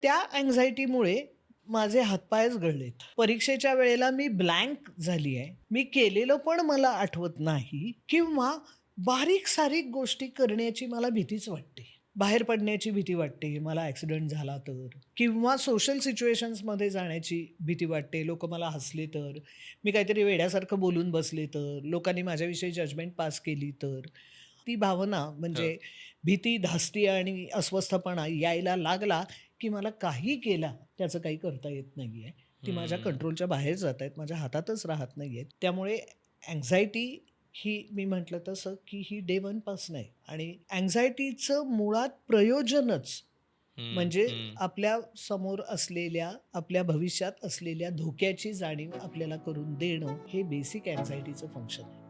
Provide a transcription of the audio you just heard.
त्या अँक्झायटीमुळे माझे हातपायच गळलेत. परीक्षेच्या वेळेला मी ब्लँक झाली आहे. मी केलेलं पण मला आठवत नाही किंवा बारीक-सारीक गोष्टी करण्याची मला भीतीच वाटते. बाहेर पडण्याची भीती वाटते, मला ॲक्सिडेंट झाला तर किंवा सोशल सिच्युएशन्समध्ये जाण्याची भीती वाटते. लोकं मला हसले तर, मी काहीतरी वेड्यासारखं बोलून बसले तर, लोकांनी माझ्याविषयी जजमेंट पास केली तर. ती भावना हं, म्हणजे भीती, धास्ती आणि अस्वस्थपणा यायला लागला, की मला काही केला त्याचं काही करता येत नाहीये. ती माझ्या हं, कंट्रोलच्या बाहेर जातायत, माझ्या हातातच राहत नाहीयेत. त्यामुळे अँक्झायटी ही मी म्हटलं तसं, की ही डे 1 पासून आहे आणि अँक्झायटीचं मुळात प्रयोजनच हं, म्हणजे हं. आपल्या समोर असलेल्या, आपल्या भविष्यात असलेल्या धोक्याची जाणीव आपल्याला करून देणं, हे बेसिक अँक्झायटीचं फंक्शन आहे.